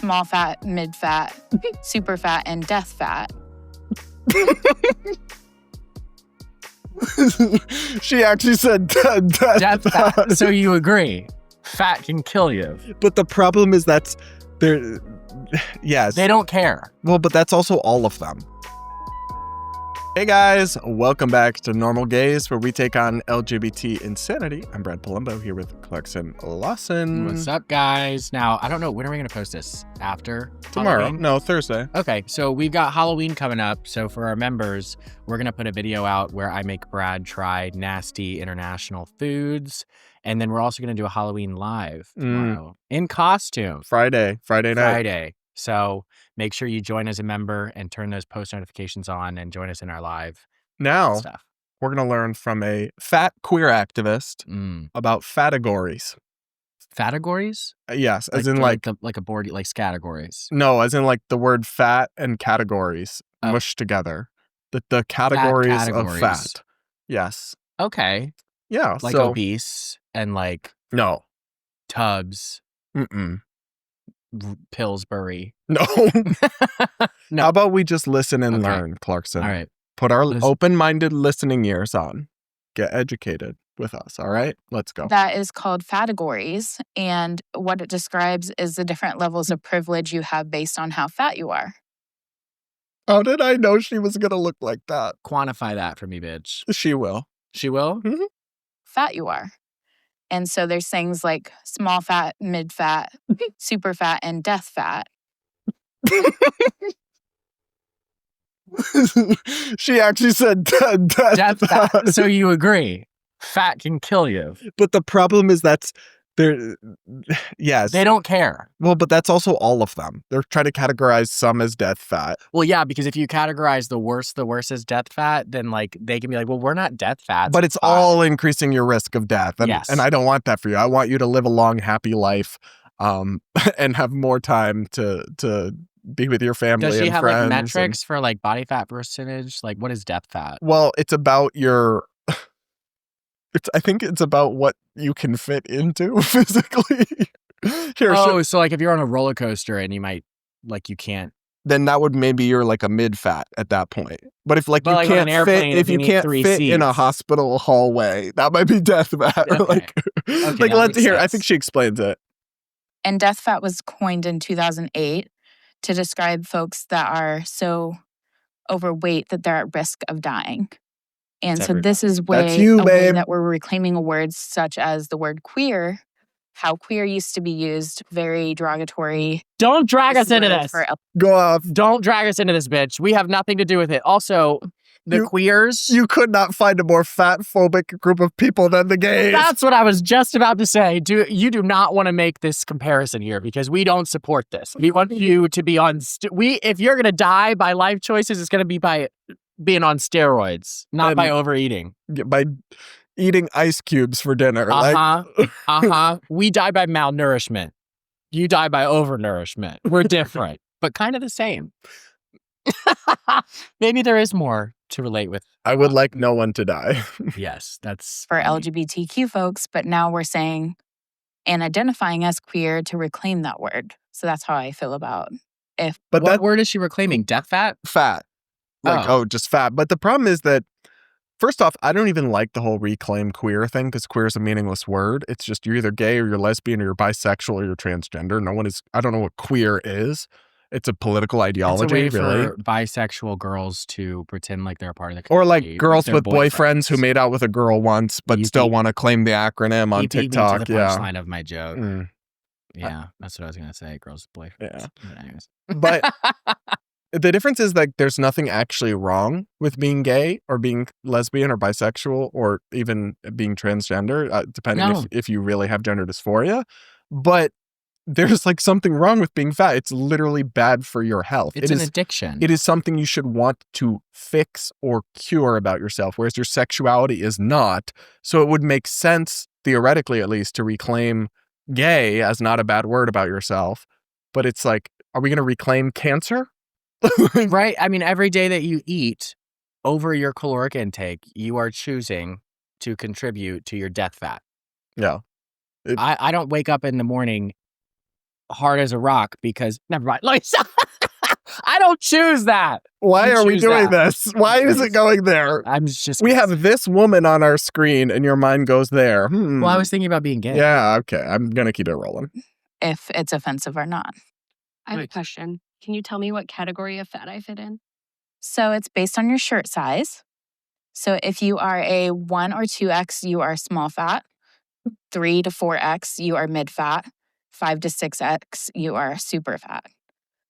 small fat, mid fat, super fat, and death fat. She actually said death fat. So you agree. Fat can kill you. But the problem is they're... Yes. They don't care. Well, but that's also all of them. Hey guys, welcome back to Normal Gays, where we take on LGBT insanity. I'm Brad Polumbo here with Clarkson Lawson. What's up, guys? Now, I don't know, when are we going to post this? After tomorrow? Halloween? No, Thursday. Okay, so we've got Halloween coming up. So for our members, we're going to put a video out where I make Brad try nasty international foods. And then we're also going to do a Halloween live tomorrow in costume. Friday night. So make sure you join as a member and turn those post notifications on and join us in our live stuff. We're going to learn from a fat queer activist about FATEGORIES. FATEGORIES? Yes, as in like a board, like categories. No, as in like the word fat and categories mushed together. The categories of fat. Yes. Okay. Yeah. Like obese and like tubs. Pillsbury. No. How about we just listen and learn, Clarkson? All right. Put our open-minded listening ears on. Get educated with us, all right? Let's go. That is called FATEGORIES, and what it describes is the different levels of privilege you have based on how fat you are. How did I know she was going to look like that? Quantify that for me, bitch. She will. She will? Mm-hmm. Fat you are. And so there's things like small fat, mid fat, super fat, and death fat. She actually said death fat. So you agree. Fat can kill you. But the problem is yes. They don't care. Well, but that's also all of them. They're trying to categorize some as death fat. Well, yeah, because if you categorize the worst as death fat, then like they can be like, well, we're not death fat. But it's all increasing your risk of death. And, yes. And I don't want that for you. I want you to live a long, happy life and have more time to be with your family and friends. Does she have like metrics for like body fat percentage? Like what is death fat? Well, it's about your... I think it's about what you can fit into physically. So like if you're on a roller coaster and you might, like you can't. Then that would maybe you're like a mid-fat at that point. But if you can't fit in a hospital hallway, that might be death fat. Okay. Let's hear. I think she explains it. And death fat was coined in 2008 to describe folks that are so overweight that they're at risk of dying. And so this is a way that we're reclaiming words such as the word queer, how queer used to be used, very derogatory. Don't drag us into this. Go off. Don't drag us into this, bitch. We have nothing to do with it. Also, queers. You could not find a more fat-phobic group of people than the gays. That's what I was just about to say. You do not want to make this comparison here because we don't support this. We want you to be on... if you're going to die by life choices, it's going to be by... being on steroids, not by overeating. By eating ice cubes for dinner. We die by malnourishment. You die by overnourishment. We're different, but kind of the same. Maybe there is more to relate with. I would like no one to die. Yes, that's... for LGBTQ folks, but now we're saying and identifying as queer to reclaim that word. So that's how I feel about if... But what word is she reclaiming? Death fat? Fat. Just fat. But the problem is that, first off, I don't even like the whole reclaim queer thing because queer is a meaningless word. It's just you're either gay or you're lesbian or you're bisexual or you're transgender. I don't know what queer is. It's a political ideology, it's a way really. For bisexual girls to pretend like they're a part of the community. Or like girls with boyfriends who made out with a girl once but still want to claim the acronym on TikTok. To the punchline of my joke. Yeah, that's what I was going to say. Girls with boyfriends. Yeah. But anyways. But... the difference is like there's nothing actually wrong with being gay or being lesbian or bisexual or even being transgender, depending if you really have gender dysphoria. But there's like something wrong with being fat. It's literally bad for your health. It's an addiction. It is something you should want to fix or cure about yourself, whereas your sexuality is not. So it would make sense, theoretically at least, to reclaim gay as not a bad word about yourself. But it's like, are we going to reclaim cancer? Right. I mean, every day that you eat over your caloric intake, you are choosing to contribute to your death fat. Yeah. I don't wake up in the morning hard as a rock because never mind. Like, I don't choose that. Why are we doing this? Why is it going there? We have this woman on our screen and your mind goes there. Well, I was thinking about being gay. Yeah, okay. I'm going to keep it rolling. If it's offensive or not. I have a question. Can you tell me what category of fat I fit in? So it's based on your shirt size. So if you are a 1 or 2X, you are small fat. 3 to 4X, you are mid fat. 5 to 6X, you are super fat.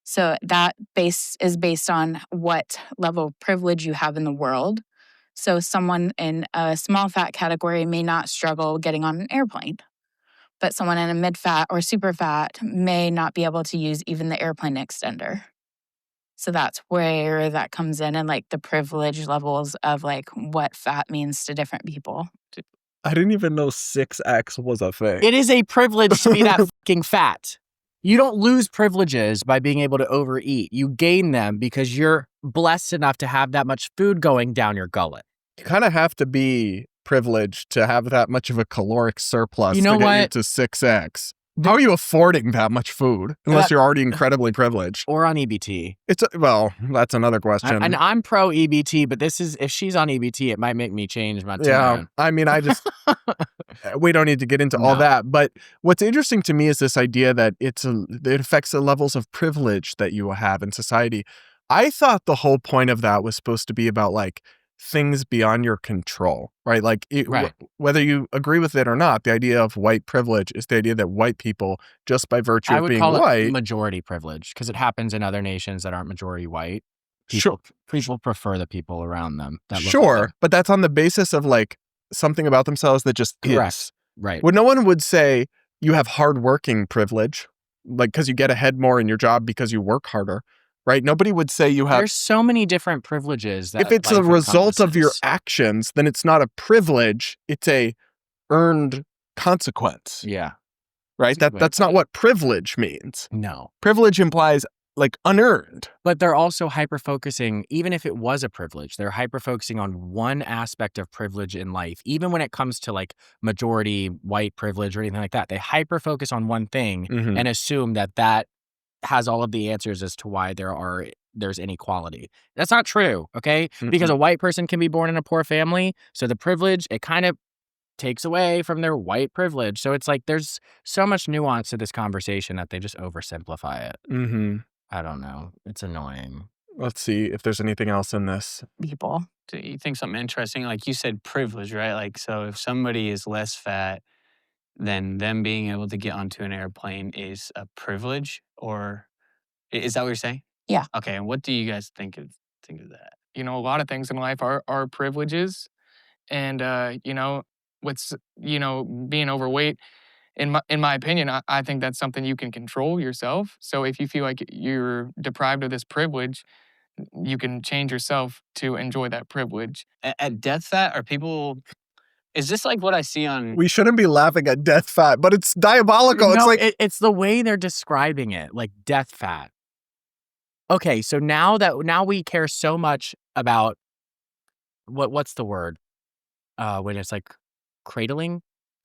So that base is based on what level of privilege you have in the world. So someone in a small fat category may not struggle getting on an airplane, but someone in a mid fat or super fat may not be able to use even the airplane extender. So that's where that comes in and like the privilege levels of like what fat means to different people. I didn't even know 6X was a thing. It is a privilege to be that fucking fat. You don't lose privileges by being able to overeat. You gain them because you're blessed enough to have that much food going down your gullet. You kind of have to be privileged to have that much of a caloric surplus to get you to 6X. How are you affording that much food unless you're already incredibly privileged? Or on EBT. Well, that's another question. And I'm pro EBT, but if she's on EBT, it might make me change my tune. Yeah, I mean, we don't need to get into all that. But what's interesting to me is this idea that it affects the levels of privilege that you have in society. I thought the whole point of that was supposed to be about like things beyond your control, right? Like whether you agree with it or not, the idea of white privilege is the idea that white people, just by virtue of being white, I would call it majority privilege because it happens in other nations that aren't majority white. People prefer the people around them. But that's on the basis of like something about themselves that just is. Right. Well, no one would say you have hardworking privilege, like because you get ahead more in your job because you work harder. Right? Nobody would say you have... There's so many different privileges. If it's a result of your actions, then it's not a privilege. It's a earned consequence. Yeah. Right? That's not what privilege means. No. Privilege implies like unearned. But they're also hyper-focusing, even if it was a privilege, they're hyper-focusing on one aspect of privilege in life. Even when it comes to like majority white privilege or anything like that, they hyper-focus on one thing and assume that has all of the answers as to why there's inequality. That's not true, okay? Because a white person can be born in a poor family, so the privilege, it kind of takes away from their white privilege. So it's like there's so much nuance to this conversation that they just oversimplify it. I don't know. It's annoying. Let's see if there's anything else in this. People. Do you think something interesting? Like you said, privilege, right? Like, so if somebody is less fat, then them being able to get onto an airplane is a privilege, or is that what you're saying? Yeah. Okay, and what do you guys think of that? You know, a lot of things in life are privileges, and being overweight. In my opinion, I think that's something you can control yourself. So if you feel like you're deprived of this privilege, you can change yourself to enjoy that privilege. At death fat, are people? Is this like what I see on... We shouldn't be laughing at death fat, but it's diabolical. No, it's the way they're describing it, like death fat. Okay, so now we care so much about what's the word? When it's like cradling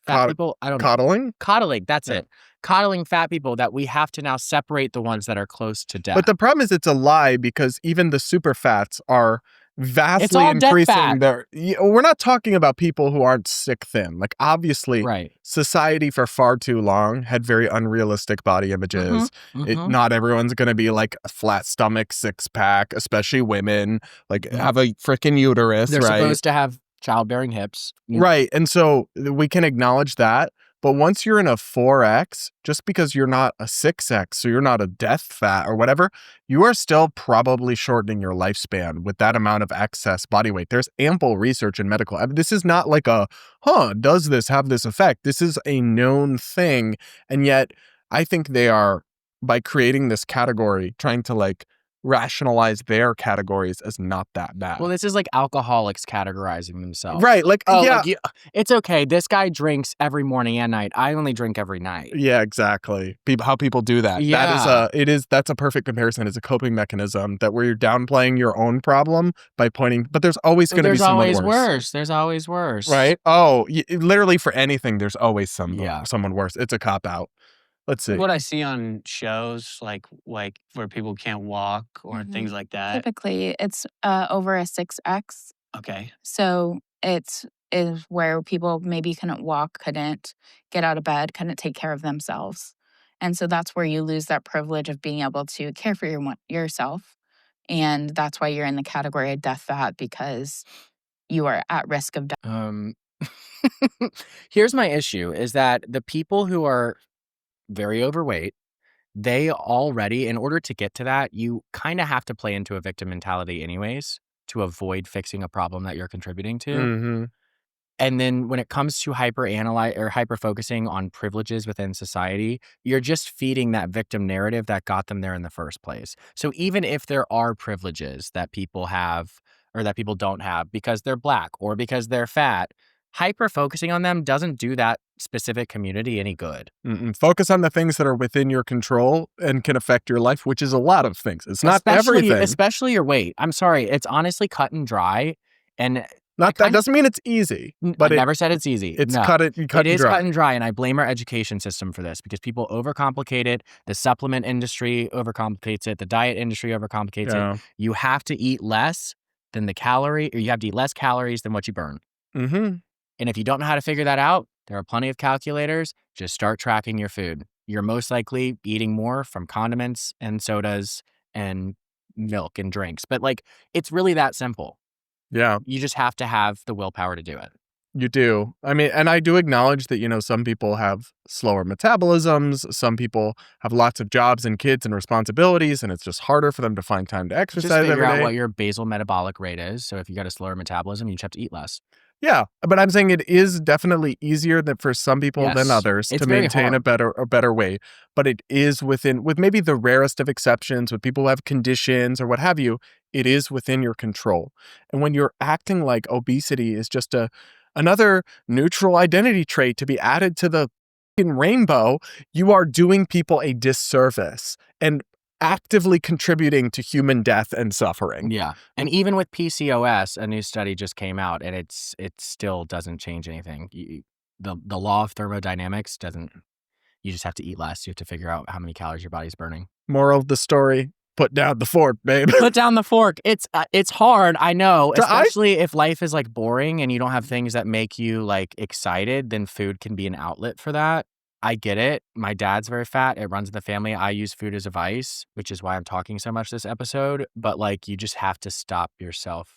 fat people? I don't know. Coddling? Coddling, that's it. Coddling fat people that we have to now separate the ones that are close to death. But the problem is it's a lie because even the super fats are vastly increasing their... We're not talking about people who aren't sick thin. Like obviously, society for far too long had very unrealistic body images. Not everyone's going to be like a flat stomach, six pack, especially women. Like have a freaking uterus. They're supposed to have childbearing hips. Right. And so we can acknowledge that. But once you're in a 4X, just because you're not a 6X, so you're not a death fat or whatever, you are still probably shortening your lifespan with that amount of excess body weight. There's ample research in medical. This is not like does this have this effect? This is a known thing. And yet I think they are, by creating this category, trying to like rationalize their categories as not that bad. Well, this is like alcoholics categorizing themselves. Right. Like, it's okay. This guy drinks every morning and night. I only drink every night. Yeah, exactly. How people do that. Yeah. That's a perfect comparison. It's a coping mechanism that where you're downplaying your own problem by pointing, but there's always going to be someone worse. There's always worse. Right? Oh, literally for anything, there's always someone worse. It's a cop-out. Let's see. What I see on shows like where people can't walk or things like that. Typically, it's over a 6X. Okay. So it is where people maybe couldn't walk, couldn't get out of bed, couldn't take care of themselves. And so that's where you lose that privilege of being able to care for yourself. And that's why you're in the category of death fat, because you are at risk of death. Here's my issue is that the people who are very overweight, they already, in order to get to that, you kind of have to play into a victim mentality anyways to avoid fixing a problem that you're contributing to. Mm-hmm. And then when it comes to hyper-focusing on privileges within society, you're just feeding that victim narrative that got them there in the first place. So even if there are privileges that people have or that people don't have because they're Black or because they're fat, hyper-focusing on them doesn't do that specific community any good. Focus on the things that are within your control and can affect your life, which is a lot of things. It's not everything. Especially your weight. I'm sorry. It's honestly cut and dry. And that doesn't mean it's easy. But I never said it's easy. It's no. cut and dry. It is cut and dry, and I blame our education system for this because people overcomplicate it. The supplement industry overcomplicates it. The diet industry overcomplicates it. You have to eat less than you have to eat less calories than what you burn. Mm-hmm. And if you don't know how to figure that out, there are plenty of calculators. Just start tracking your food. You're most likely eating more from condiments and sodas and milk and drinks. But it's really that simple. Yeah. You just have to have the willpower to do it. You do. I mean, and I do acknowledge that, some people have slower metabolisms. Some people have lots of jobs and kids and responsibilities, and it's just harder for them to find time to exercise every day. Just figure out what your basal metabolic rate is. So if you got a slower metabolism, you just have to eat less. Yeah, but I'm saying it is definitely easier for some people than others to maintain a better weight. But it is with maybe the rarest of exceptions, with people who have conditions or what have you, it is within your control. And when you're acting like obesity is just another neutral identity trait to be added to the rainbow, you are doing people a disservice and actively contributing to human death and suffering. Yeah. And even with PCOS, a new study just came out and it still doesn't change anything. The law of thermodynamics you just have to eat less. You have to figure out how many calories your body's burning. Moral of the story, put down the fork, babe. Put down the fork. It's hard, I know, especially if life is boring and you don't have things that make you excited, then food can be an outlet for that. I get it. My dad's very fat. It runs in the family. I use food as a vice, which is why I'm talking so much this episode. But you just have to stop yourself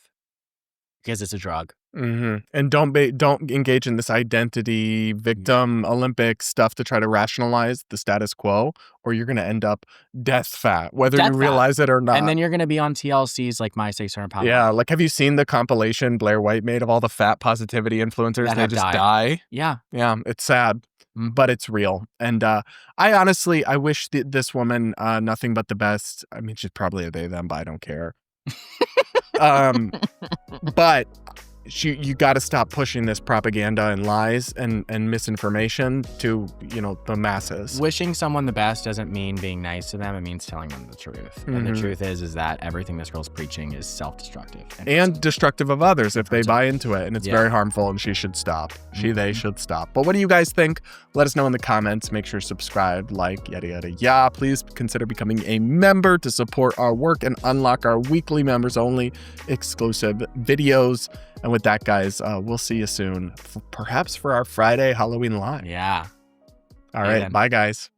because it's a drug. Mm-hmm. And don't engage in this identity victim Olympics stuff to try to rationalize the status quo, or you're going to end up death fat, whether you realize it or not. And then you're going to be on TLC's My 600 Pound. Yeah, have you seen the compilation Blair White made of all the fat positivity influencers? They just die. Yeah. Yeah, it's sad. But it's real. And I wish this woman nothing but the best. I mean, she's probably a they, them, but I don't care. But you got to stop pushing this propaganda and lies and misinformation to, the masses. Wishing someone the best doesn't mean being nice to them. It means telling them the truth. Mm-hmm. And the truth is that everything this girl's preaching is self-destructive. And destructive of others if they buy into it. And it's very harmful and she should stop. They should stop. But what do you guys think? Let us know in the comments. Make sure to subscribe, yada, yada, yada. Please consider becoming a member to support our work and unlock our weekly members-only exclusive videos. And with that, guys, we'll see you soon, perhaps for our Friday Halloween Live. Yeah. All right. Bye, guys.